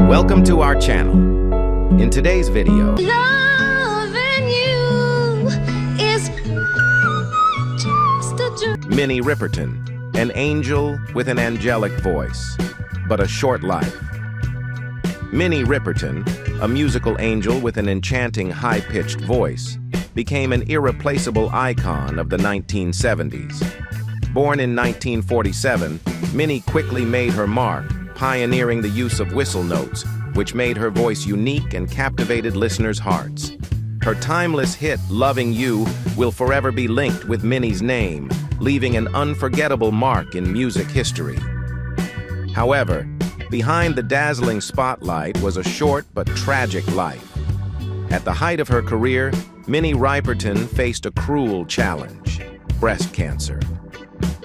Welcome to our channel. In today's video, Loving you is just a dream. Minnie Riperton, an angel with an angelic voice, but a short life. Minnie Riperton, a musical angel with an enchanting high-pitched voice, became an irreplaceable icon of the 1970s. Born in 1947, Minnie quickly made her mark, pioneering the use of whistle notes, which made her voice unique and captivated listeners' hearts. Her timeless hit, Loving You, will forever be linked with Minnie's name, leaving an unforgettable mark in music history. However, behind the dazzling spotlight was a short but tragic life. At the height of her career, Minnie Riperton faced a cruel challenge: breast cancer.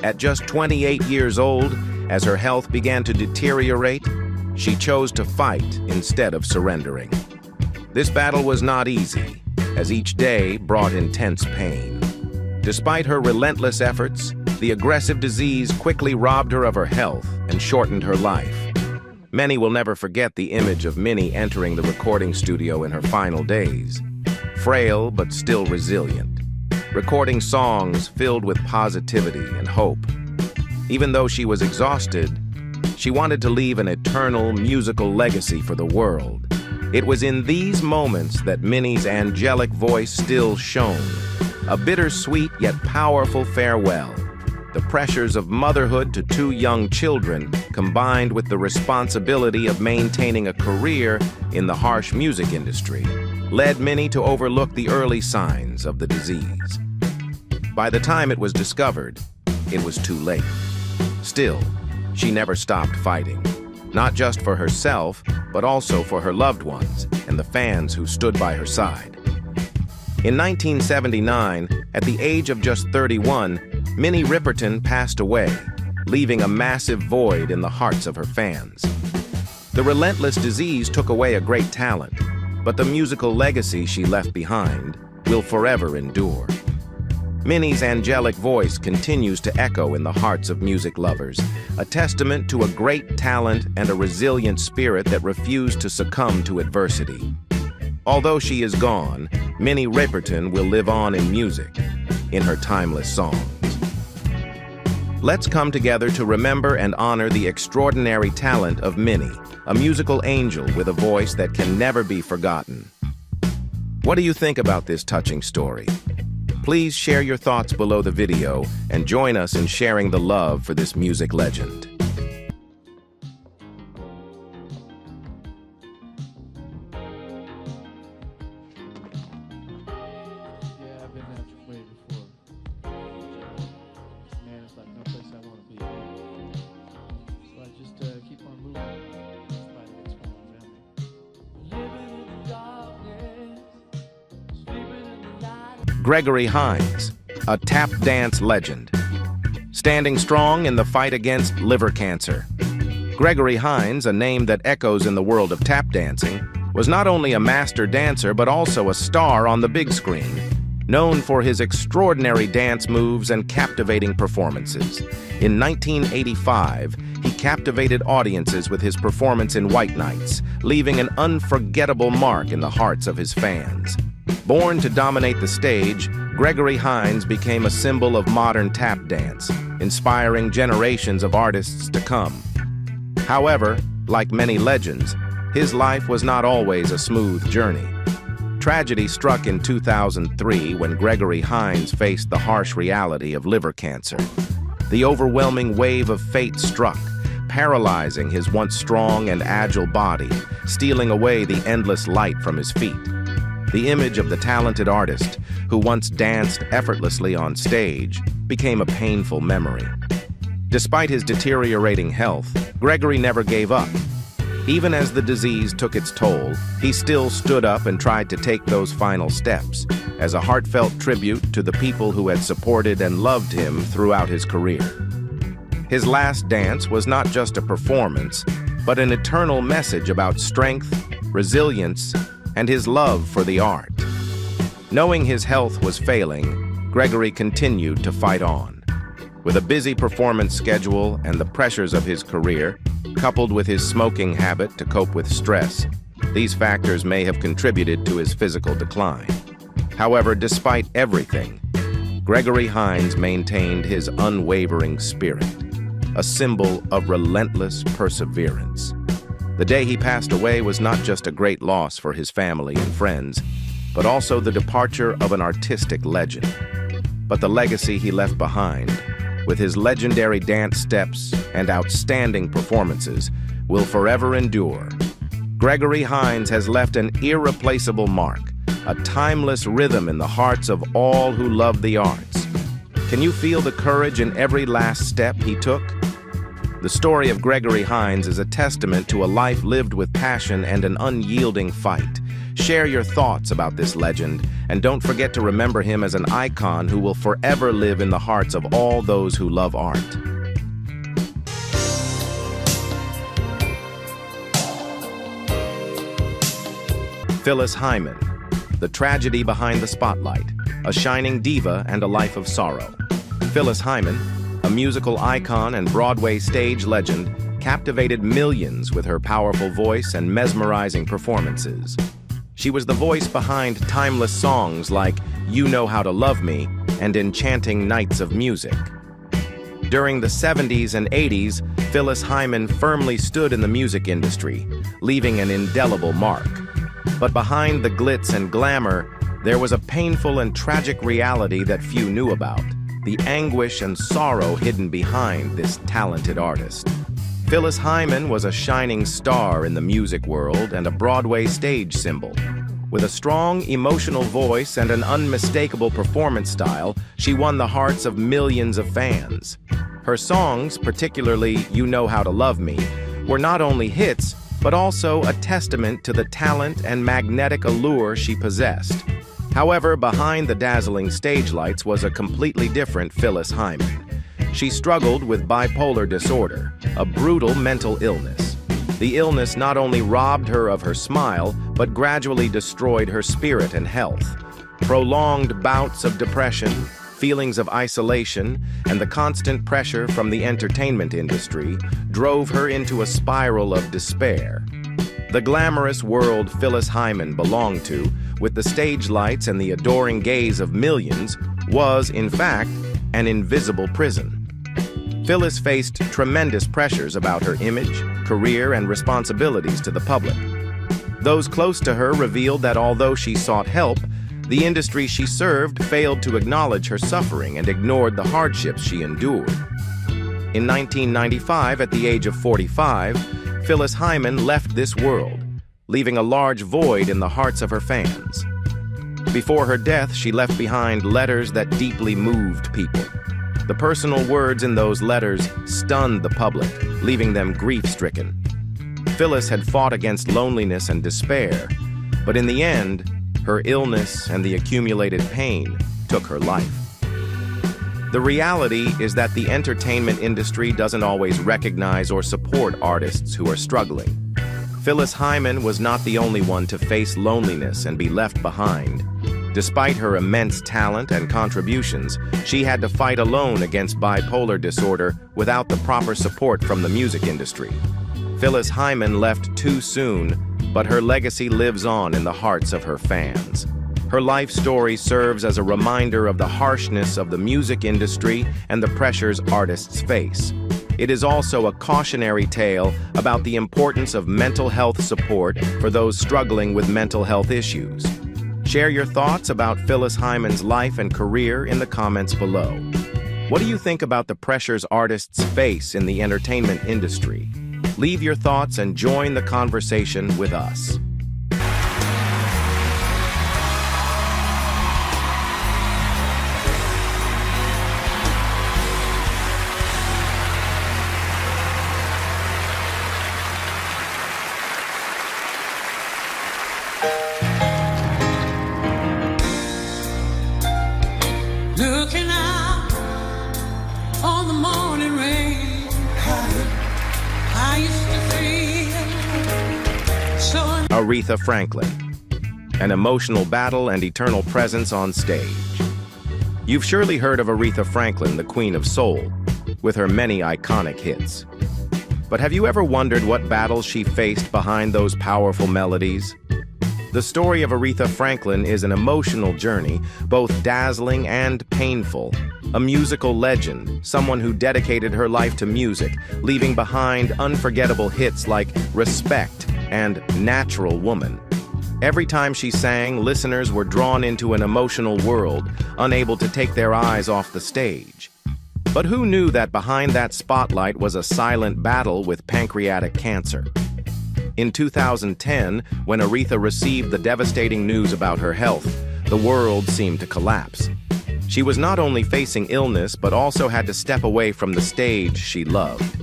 At just 28 years old, as her health began to deteriorate, she chose to fight instead of surrendering. This battle was not easy, as each day brought intense pain. Despite her relentless efforts, the aggressive disease quickly robbed her of her health and shortened her life. Many will never forget the image of Minnie entering the recording studio in her final days, frail but still resilient, recording songs filled with positivity and hope. Even though she was exhausted, she wanted to leave an eternal musical legacy for the world. It was in these moments that Minnie's angelic voice still shone, a bittersweet yet powerful farewell. The pressures of motherhood to two young children, combined with the responsibility of maintaining a career in the harsh music industry, led Minnie to overlook the early signs of the disease. By the time it was discovered, it was too late. Still, she never stopped fighting, not just for herself, but also for her loved ones and the fans who stood by her side. In 1979, at the age of just 31, Minnie Riperton passed away, leaving a massive void in the hearts of her fans. The relentless disease took away a great talent, but the musical legacy she left behind will forever endure. Minnie's angelic voice continues to echo in the hearts of music lovers, a testament to a great talent and a resilient spirit that refused to succumb to adversity. Although she is gone, Minnie Riperton will live on in music, in her timeless songs. Let's come together to remember and honor the extraordinary talent of Minnie, a musical angel with a voice that can never be forgotten. What do you think about this touching story? Please share your thoughts below the video and join us in sharing the love for this music legend. Yeah, I've been that way before. Man, it's like no place I want to be. So I just keep on moving despite what's going on around me. Living in the darkness, sleeping in the night. Gregory Hines, a tap dance legend, standing strong in the fight against liver cancer. Gregory Hines, a name that echoes in the world of tap dancing, was not only a master dancer but also a star on the big screen, known for his extraordinary dance moves and captivating performances. In 1985, he captivated audiences with his performance in White Nights, leaving an unforgettable mark in the hearts of his fans. Born to dominate the stage, Gregory Hines became a symbol of modern tap dance, inspiring generations of artists to come. However, like many legends, his life was not always a smooth journey. Tragedy struck in 2003 when Gregory Hines faced the harsh reality of liver cancer. The overwhelming wave of fate struck, paralyzing his once strong and agile body, stealing away the endless light from his feet. The image of the talented artist, who once danced effortlessly on stage, became a painful memory. Despite his deteriorating health, Gregory never gave up. Even as the disease took its toll, he still stood up and tried to take those final steps, as a heartfelt tribute to the people who had supported and loved him throughout his career. His last dance was not just a performance, but an eternal message about strength, resilience, and his love for the art. Knowing his health was failing, Gregory continued to fight on. With a busy performance schedule and the pressures of his career, coupled with his smoking habit to cope with stress, these factors may have contributed to his physical decline. However, despite everything, Gregory Hines maintained his unwavering spirit, a symbol of relentless perseverance. The day he passed away was not just a great loss for his family and friends, but also the departure of an artistic legend. But the legacy he left behind, with his legendary dance steps and outstanding performances, will forever endure. Gregory Hines has left an irreplaceable mark, a timeless rhythm in the hearts of all who love the arts. Can you feel the courage in every last step he took? The story of Gregory Hines is a testament to a life lived with passion and an unyielding fight. Share your thoughts about this legend, and don't forget to remember him as an icon who will forever live in the hearts of all those who love art. Phyllis Hyman, the tragedy behind the spotlight, a shining diva and a life of sorrow. Phyllis Hyman, a musical icon and Broadway stage legend, captivated millions with her powerful voice and mesmerizing performances. She was the voice behind timeless songs like You Know How to Love Me and enchanting nights of music. During the 70s and 80s, Phyllis Hyman firmly stood in the music industry, leaving an indelible mark. But behind the glitz and glamour, there was a painful and tragic reality that few knew about, the anguish and sorrow hidden behind this talented artist. Phyllis Hyman was a shining star in the music world and a Broadway stage symbol. With a strong, emotional voice and an unmistakable performance style, she won the hearts of millions of fans. Her songs, particularly You Know How to Love Me, were not only hits, but also a testament to the talent and magnetic allure she possessed. However, behind the dazzling stage lights was a completely different Phyllis Hyman. She struggled with bipolar disorder, a brutal mental illness. The illness not only robbed her of her smile, but gradually destroyed her spirit and health. Prolonged bouts of depression, feelings of isolation, and the constant pressure from the entertainment industry drove her into a spiral of despair. The glamorous world Phyllis Hyman belonged to, with the stage lights and the adoring gaze of millions, was, in fact, an invisible prison. Phyllis faced tremendous pressures about her image, career, and responsibilities to the public. Those close to her revealed that although she sought help, the industry she served failed to acknowledge her suffering and ignored the hardships she endured. In 1995, at the age of 45, Phyllis Hyman left this world, leaving a large void in the hearts of her fans. Before her death, she left behind letters that deeply moved people. The personal words in those letters stunned the public, leaving them grief-stricken. Phyllis had fought against loneliness and despair, but in the end, her illness and the accumulated pain took her life. The reality is that the entertainment industry doesn't always recognize or support artists who are struggling. Phyllis Hyman was not the only one to face loneliness and be left behind. Despite her immense talent and contributions, she had to fight alone against bipolar disorder without the proper support from the music industry. Phyllis Hyman left too soon, but her legacy lives on in the hearts of her fans. Her life story serves as a reminder of the harshness of the music industry and the pressures artists face. It is also a cautionary tale about the importance of mental health support for those struggling with mental health issues. Share your thoughts about Phyllis Hyman's life and career in the comments below. What do you think about the pressures artists face in the entertainment industry? Leave your thoughts and join the conversation with us. Looking out on the morning rain, I used to feel so. Aretha Franklin, an emotional battle and eternal presence on stage. You've surely heard of Aretha Franklin, the Queen of Soul, with her many iconic hits. But have you ever wondered what battles she faced behind those powerful melodies? The story of Aretha Franklin is an emotional journey, both dazzling and painful. A musical legend, someone who dedicated her life to music, leaving behind unforgettable hits like Respect and Natural Woman. Every time she sang, listeners were drawn into an emotional world, unable to take their eyes off the stage. But who knew that behind that spotlight was a silent battle with pancreatic cancer? In 2010, when Aretha received the devastating news about her health, the world seemed to collapse. She was not only facing illness, but also had to step away from the stage she loved.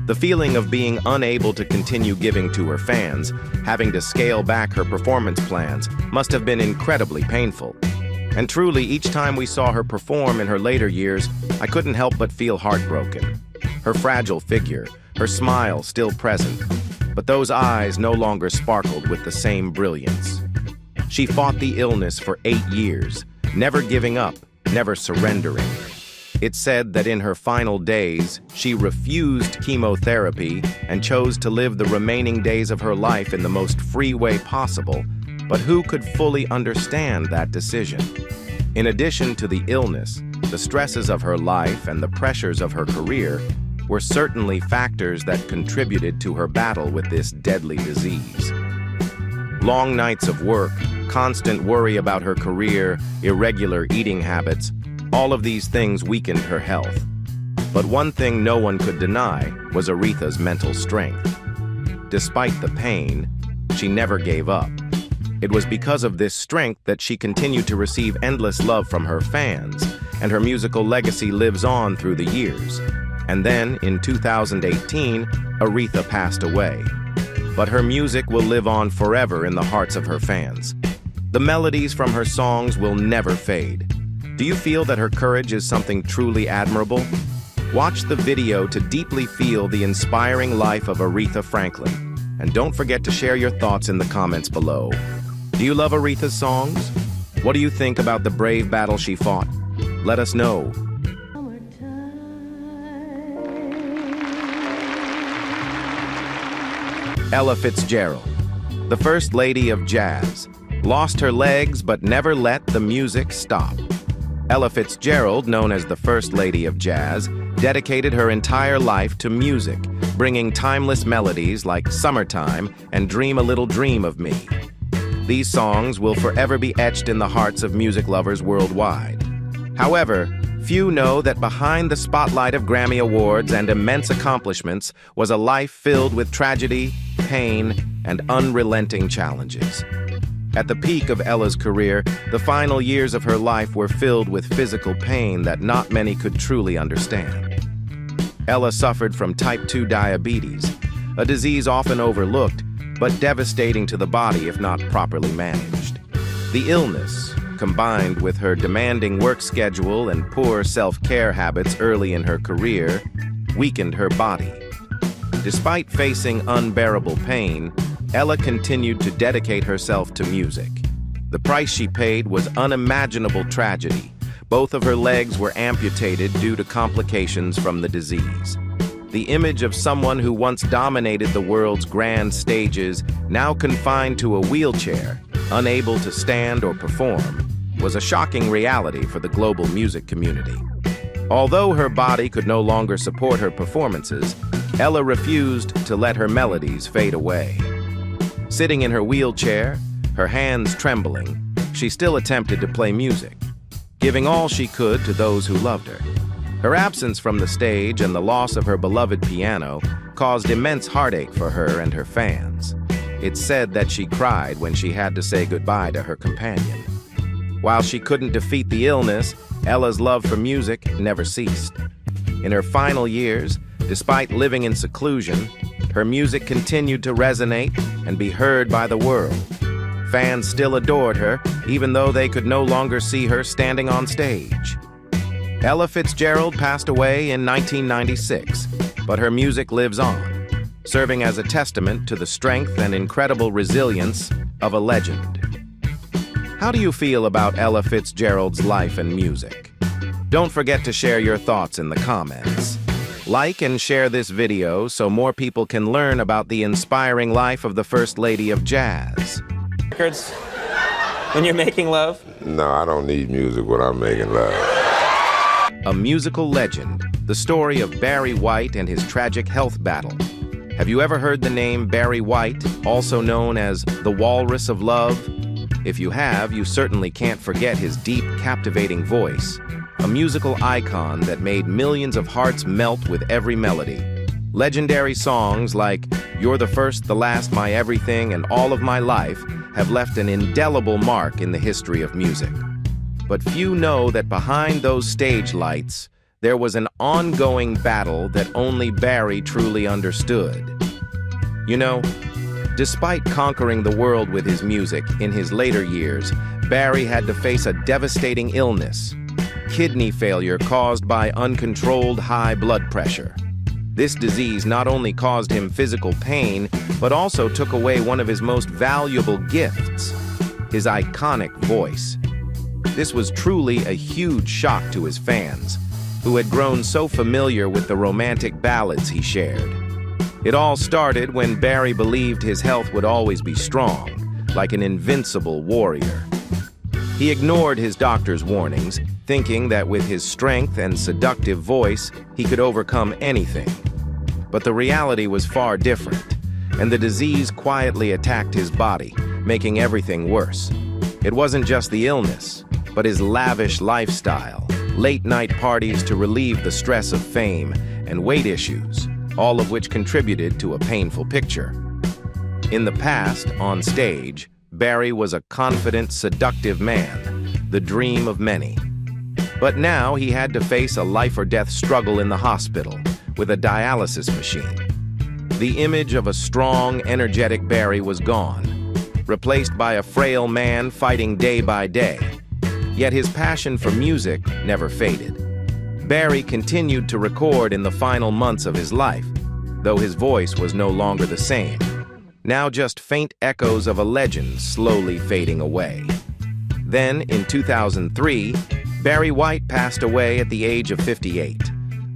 The feeling of being unable to continue giving to her fans, having to scale back her performance plans, must have been incredibly painful. And truly, each time we saw her perform in her later years, I couldn't help but feel heartbroken. Her fragile figure, her smile still present, but those eyes no longer sparkled with the same brilliance. She fought the illness for 8 years, never giving up, never surrendering. It's said that in her final days, she refused chemotherapy and chose to live the remaining days of her life in the most free way possible, but who could fully understand that decision? In addition to the illness, the stresses of her life and the pressures of her career were certainly factors that contributed to her battle with this deadly disease. Long nights of work, constant worry about her career, irregular eating habits, all of these things weakened her health. But one thing no one could deny was Aretha's mental strength. Despite the pain, she never gave up. It was because of this strength that she continued to receive endless love from her fans, and her musical legacy lives on through the years. And then, in 2018, Aretha passed away. But her music will live on forever in the hearts of her fans. The melodies from her songs will never fade. Do you feel that her courage is something truly admirable? Watch the video to deeply feel the inspiring life of Aretha Franklin. And don't forget to share your thoughts in the comments below. Do you love Aretha's songs? What do you think about the brave battle she fought? Let us know. Ella Fitzgerald, the First Lady of Jazz, lost her legs but never let the music stop. Ella Fitzgerald, known as the First Lady of Jazz, dedicated her entire life to music, bringing timeless melodies like Summertime and Dream a Little Dream of Me. These songs will forever be etched in the hearts of music lovers worldwide. However, few know that behind the spotlight of Grammy Awards and immense accomplishments was a life filled with tragedy, pain, and unrelenting challenges. At the peak of Ella's career, the final years of her life were filled with physical pain that not many could truly understand. Ella suffered from type 2 diabetes, a disease often overlooked, but devastating to the body if not properly managed. The illness, combined with her demanding work schedule and poor self-care habits early in her career, weakened her body. Despite facing unbearable pain, Ella continued to dedicate herself to music. The price she paid was unimaginable tragedy. Both of her legs were amputated due to complications from the disease. The image of someone who once dominated the world's grand stages, now confined to a wheelchair, unable to stand or perform, was a shocking reality for the global music community. Although her body could no longer support her performances, Ella refused to let her melodies fade away. Sitting in her wheelchair, her hands trembling, she still attempted to play music, giving all she could to those who loved her. Her absence from the stage and the loss of her beloved piano caused immense heartache for her and her fans. It's said that she cried when she had to say goodbye to her companion. While she couldn't defeat the illness, Ella's love for music never ceased. In her final years, despite living in seclusion, her music continued to resonate and be heard by the world. Fans still adored her, even though they could no longer see her standing on stage. Ella Fitzgerald passed away in 1996, but her music lives on, serving as a testament to the strength and incredible resilience of a legend. How do you feel about Ella Fitzgerald's life and music? Don't forget to share your thoughts in the comments. Like and share this video so more people can learn about the inspiring life of the First Lady of Jazz. Records when you're making love? No, I don't need music when I'm making love. A musical legend, the story of Barry White and his tragic health battle. Have you ever heard the name Barry White, also known as the Walrus of Love? If you have, you certainly can't forget his deep, captivating voice, a musical icon that made millions of hearts melt with every melody. Legendary songs like You're the First, the Last, My Everything, and All of My Life have left an indelible mark in the history of music. But few know that behind those stage lights, there was an ongoing battle that only Barry truly understood. You know, despite conquering the world with his music in his later years, Barry had to face a devastating illness, kidney failure caused by uncontrolled high blood pressure. This disease not only caused him physical pain, but also took away one of his most valuable gifts, his iconic voice. This was truly a huge shock to his fans, who had grown so familiar with the romantic ballads he shared. It all started when Barry believed his health would always be strong, like an invincible warrior. He ignored his doctor's warnings, thinking that with his strength and seductive voice, he could overcome anything. But the reality was far different, and the disease quietly attacked his body, making everything worse. It wasn't just the illness, but his lavish lifestyle, late-night parties to relieve the stress of fame, and weight issues, all of which contributed to a painful picture. In the past, on stage, Barry was a confident, seductive man, the dream of many. But now he had to face a life-or-death struggle in the hospital with a dialysis machine. The image of a strong, energetic Barry was gone, replaced by a frail man fighting day by day. Yet his passion for music never faded. Barry continued to record in the final months of his life, though his voice was no longer the same. Now just faint echoes of a legend slowly fading away. Then, in 2003, Barry White passed away at the age of 58,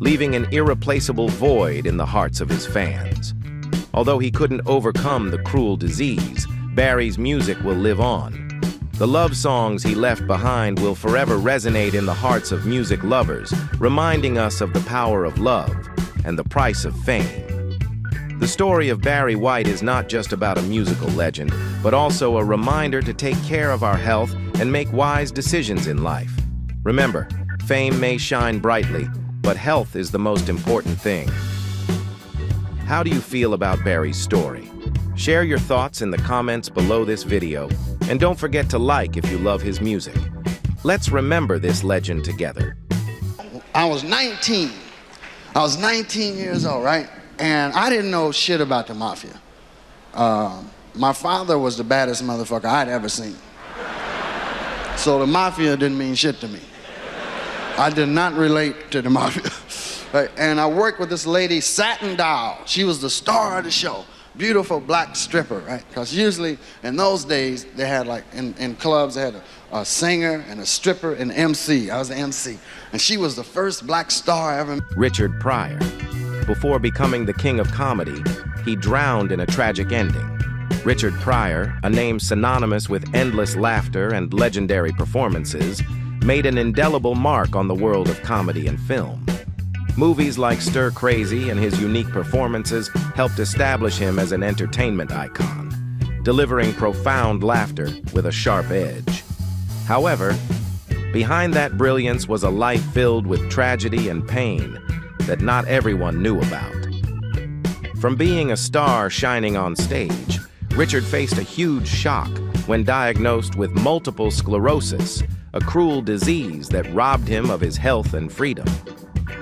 leaving an irreplaceable void in the hearts of his fans. Although he couldn't overcome the cruel disease, Barry's music will live on. The love songs he left behind will forever resonate in the hearts of music lovers, reminding us of the power of love and the price of fame. The story of Barry White is not just about a musical legend, but also a reminder to take care of our health and make wise decisions in life. Remember, fame may shine brightly, but health is the most important thing. How do you feel about Barry's story? Share your thoughts in the comments below this video, and don't forget to like if you love his music. Let's remember this legend together. I was 19. I was 19 years old, right? And I didn't know shit about the mafia. My father was the baddest motherfucker I'd ever seen. So the mafia didn't mean shit to me. I did not relate to the mafia. Right? And I worked with this lady, Satin Doll. She was the star of the show. Beautiful black stripper, right? Because usually in those days, they had like, in clubs, they had a singer and a stripper and an MC. I was the MC. And she was the first black star I ever met. Richard Pryor. Before becoming the king of comedy, he drowned in a tragic ending. Richard Pryor, a name synonymous with endless laughter and legendary performances, made an indelible mark on the world of comedy and film. Movies like Stir Crazy and his unique performances helped establish him as an entertainment icon, delivering profound laughter with a sharp edge. However, behind that brilliance was a life filled with tragedy and pain that not everyone knew about. From being a star shining on stage, Richard faced a huge shock when diagnosed with multiple sclerosis, a cruel disease that robbed him of his health and freedom.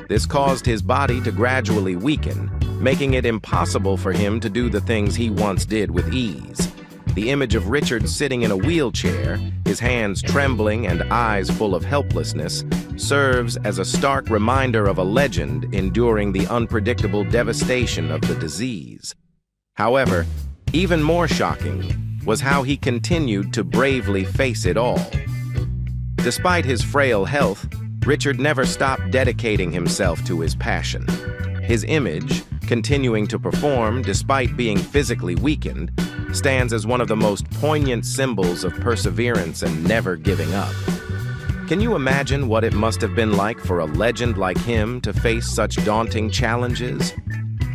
This caused his body to gradually weaken, making it impossible for him to do the things he once did with ease. The image of Richard sitting in a wheelchair, his hands trembling and eyes full of helplessness, serves as a stark reminder of a legend enduring the unpredictable devastation of the disease. However, even more shocking was how he continued to bravely face it all. Despite his frail health, Richard never stopped dedicating himself to his passion. His image, continuing to perform despite being physically weakened, stands as one of the most poignant symbols of perseverance and never giving up. Can you imagine what it must have been like for a legend like him to face such daunting challenges?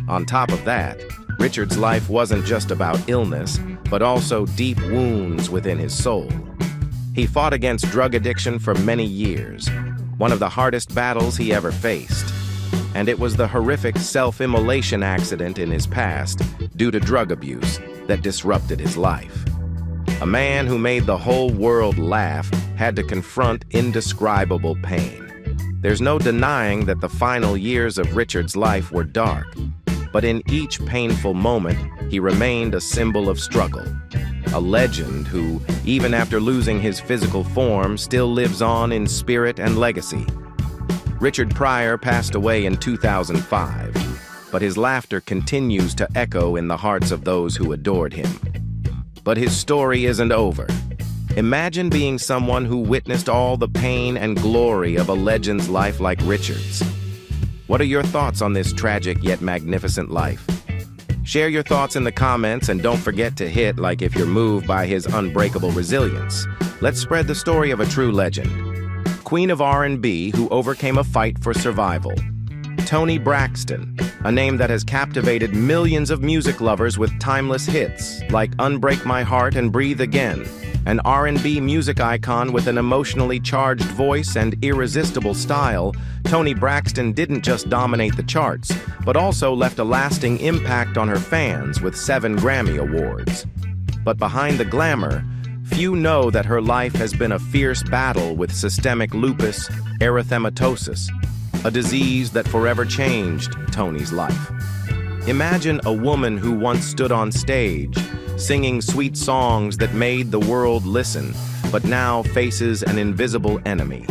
On top of that, Richard's life wasn't just about illness, but also deep wounds within his soul. He fought against drug addiction for many years, one of the hardest battles he ever faced. And it was the horrific self-immolation accident in his past, due to drug abuse, that disrupted his life. A man who made the whole world laugh had to confront indescribable pain. There's no denying that the final years of Richard's life were dark, but in each painful moment, he remained a symbol of struggle. A legend who, even after losing his physical form, still lives on in spirit and legacy. Richard Pryor passed away in 2005, but his laughter continues to echo in the hearts of those who adored him. But his story isn't over. Imagine being someone who witnessed all the pain and glory of a legend's life like Richard's. What are your thoughts on this tragic yet magnificent life? Share your thoughts in the comments and don't forget to hit like if you're moved by his unbreakable resilience. Let's spread the story of a true legend. Queen of R&B who overcame a fight for survival. Toni Braxton, a name that has captivated millions of music lovers with timeless hits like Unbreak My Heart and Breathe Again. An R&B music icon with an emotionally charged voice and irresistible style, Toni Braxton didn't just dominate the charts, but also left a lasting impact on her fans with 7 Grammy Awards. But behind the glamour, few know that her life has been a fierce battle with systemic lupus erythematosus, a disease that forever changed Toni's life. Imagine a woman who once stood on stage, singing sweet songs that made the world listen, but now faces an invisible enemy.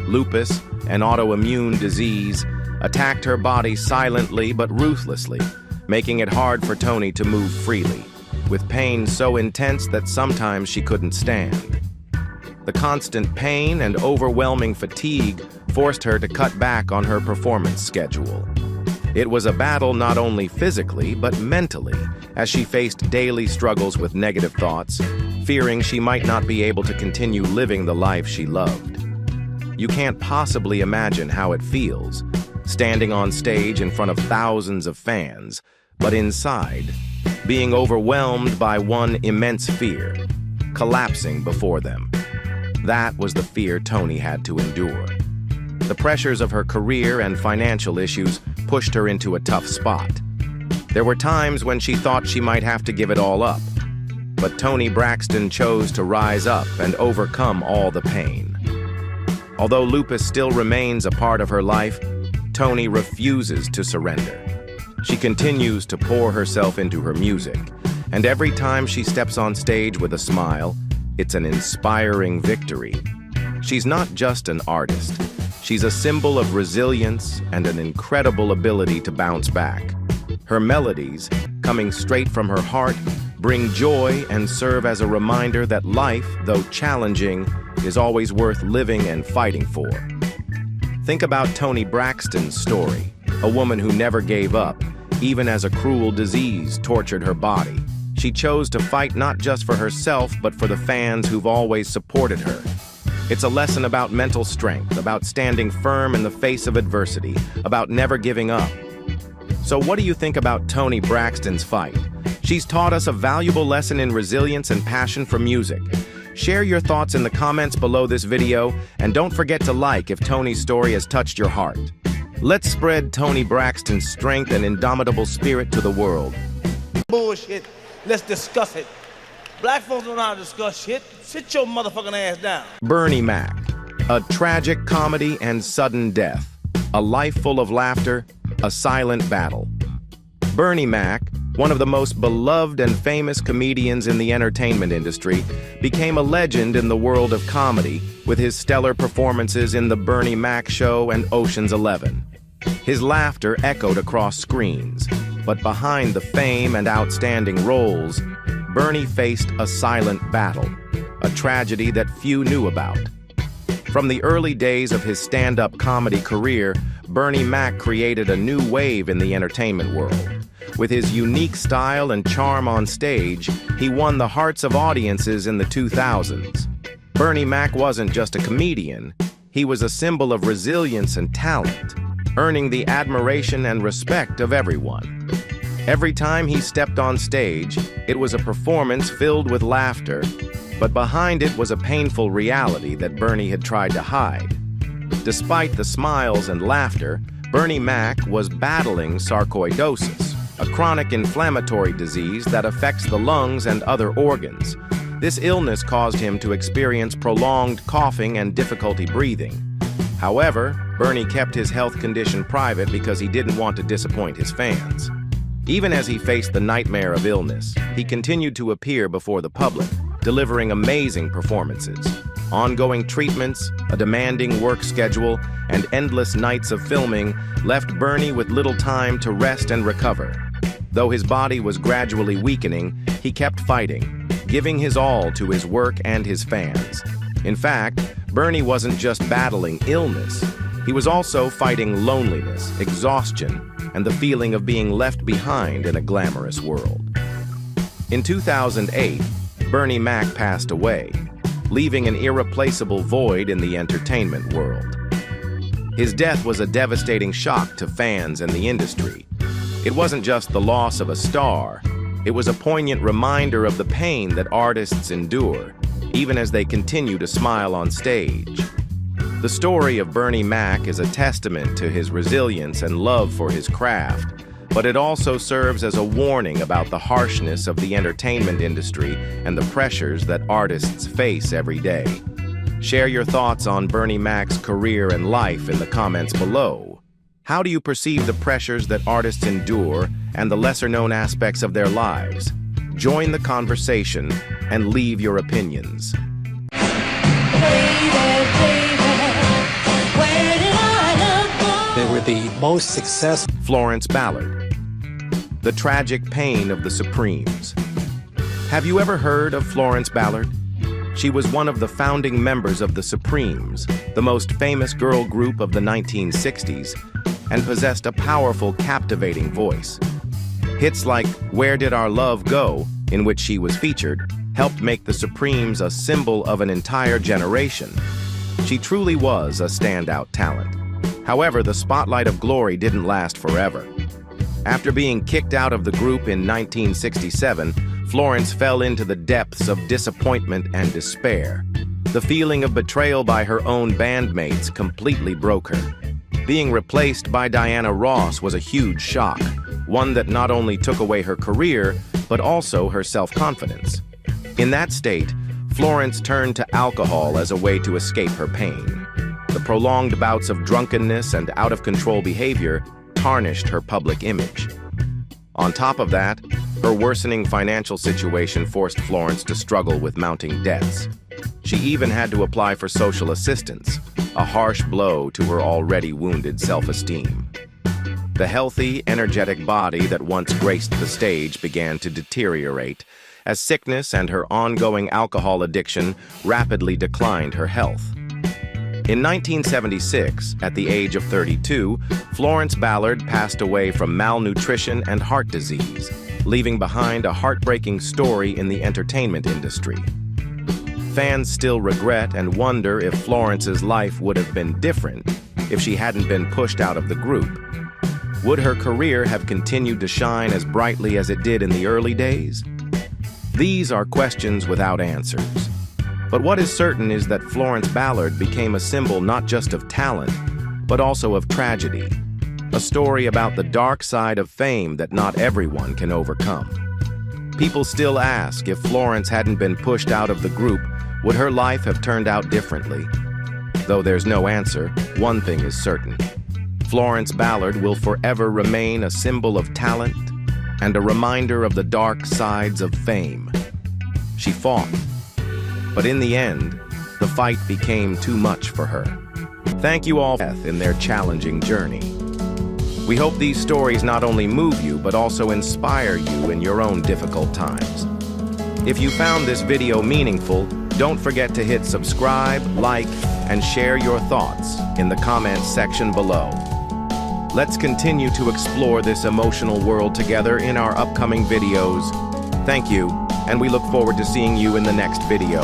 Lupus, an autoimmune disease, attacked her body silently but ruthlessly, making it hard for Toni to move freely, with pain so intense that sometimes she couldn't stand. The constant pain and overwhelming fatigue forced her to cut back on her performance schedule. It was a battle not only physically, but mentally, as she faced daily struggles with negative thoughts, fearing she might not be able to continue living the life she loved. You can't possibly imagine how it feels, standing on stage in front of thousands of fans, but inside, being overwhelmed by one immense fear, collapsing before them. That was the fear Toni had to endure. The pressures of her career and financial issues pushed her into a tough spot. There were times when she thought she might have to give it all up, but Toni Braxton chose to rise up and overcome all the pain. Although lupus still remains a part of her life, Toni refuses to surrender. She continues to pour herself into her music, and every time she steps on stage with a smile, it's an inspiring victory. She's not just an artist. She's a symbol of resilience and an incredible ability to bounce back. Her melodies, coming straight from her heart, bring joy and serve as a reminder that life, though challenging, is always worth living and fighting for. Think about Toni Braxton's story, a woman who never gave up, even as a cruel disease tortured her body. She chose to fight not just for herself, but for the fans who've always supported her. It's a lesson about mental strength, about standing firm in the face of adversity, about never giving up. So what do you think about Toni Braxton's fight? She's taught us a valuable lesson in resilience and passion for music. Share your thoughts in the comments below this video, and don't forget to like if Toni's story has touched your heart. Let's spread Toni Braxton's strength and indomitable spirit to the world. Bullshit. Let's discuss it. Black folks don't know how to discuss shit. Sit your motherfucking ass down. Bernie Mac, a tragic comedy and sudden death, a life full of laughter, a silent battle. Bernie Mac, one of the most beloved and famous comedians in the entertainment industry, became a legend in the world of comedy with his stellar performances in The Bernie Mac Show and Ocean's 11. His laughter echoed across screens, but behind the fame and outstanding roles, Bernie faced a silent battle, a tragedy that few knew about. From the early days of his stand-up comedy career, Bernie Mac created a new wave in the entertainment world. With his unique style and charm on stage, he won the hearts of audiences in the 2000s. Bernie Mac wasn't just a comedian, he was a symbol of resilience and talent, earning the admiration and respect of everyone. Every time he stepped on stage, it was a performance filled with laughter, but behind it was a painful reality that Bernie had tried to hide. Despite the smiles and laughter, Bernie Mac was battling sarcoidosis, a chronic inflammatory disease that affects the lungs and other organs. This illness caused him to experience prolonged coughing and difficulty breathing. However, Bernie kept his health condition private because he didn't want to disappoint his fans. Even as he faced the nightmare of illness, he continued to appear before the public, delivering amazing performances. Ongoing treatments, a demanding work schedule, and endless nights of filming left Bernie with little time to rest and recover. Though his body was gradually weakening, he kept fighting, giving his all to his work and his fans. In fact, Bernie wasn't just battling illness, he was also fighting loneliness, exhaustion, and the feeling of being left behind in a glamorous world. In 2008, Bernie Mac passed away, leaving an irreplaceable void in the entertainment world. His death was a devastating shock to fans and the industry. It wasn't just the loss of a star, it was a poignant reminder of the pain that artists endure, even as they continue to smile on stage. The story of Bernie Mac is a testament to his resilience and love for his craft, but it also serves as a warning about the harshness of the entertainment industry and the pressures that artists face every day. Share your thoughts on Bernie Mac's career and life in the comments below. How do you perceive the pressures that artists endure and the lesser-known aspects of their lives? Join the conversation and leave your opinions. They were the most successful. Florence Ballard. The tragic pain of the Supremes. Have you ever heard of Florence Ballard? She was one of the founding members of the Supremes, the most famous girl group of the 1960s, and possessed a powerful, captivating voice. Hits like Where Did Our Love Go, in which she was featured, helped make the Supremes a symbol of an entire generation. She truly was a standout talent. However, the spotlight of glory didn't last forever. After being kicked out of the group in 1967, Florence fell into the depths of disappointment and despair. The feeling of betrayal by her own bandmates completely broke her. Being replaced by Diana Ross was a huge shock, one that not only took away her career, but also her self-confidence. In that state, Florence turned to alcohol as a way to escape her pain. The prolonged bouts of drunkenness and out-of-control behavior tarnished her public image. On top of that, her worsening financial situation forced Florence to struggle with mounting debts. She even had to apply for social assistance, a harsh blow to her already wounded self-esteem. The healthy, energetic body that once graced the stage began to deteriorate, as sickness and her ongoing alcohol addiction rapidly declined her health. In 1976, at the age of 32, Florence Ballard passed away from malnutrition and heart disease, leaving behind a heartbreaking story in the entertainment industry. Fans still regret and wonder if Florence's life would have been different if she hadn't been pushed out of the group. Would her career have continued to shine as brightly as it did in the early days? These are questions without answers. But what is certain is that Florence Ballard became a symbol not just of talent, but also of tragedy. A story about the dark side of fame that not everyone can overcome. People still ask if Florence hadn't been pushed out of the group, would her life have turned out differently? Though there's no answer, one thing is certain. Florence Ballard will forever remain a symbol of talent and a reminder of the dark sides of fame. She fought, but in the end, the fight became too much for her. Thank you all in their challenging journey. We hope these stories not only move you, but also inspire you in your own difficult times. If you found this video meaningful, don't forget to hit subscribe, like, and share your thoughts in the comments section below. Let's continue to explore this emotional world together in our upcoming videos. Thank you, and we look forward to seeing you in the next video.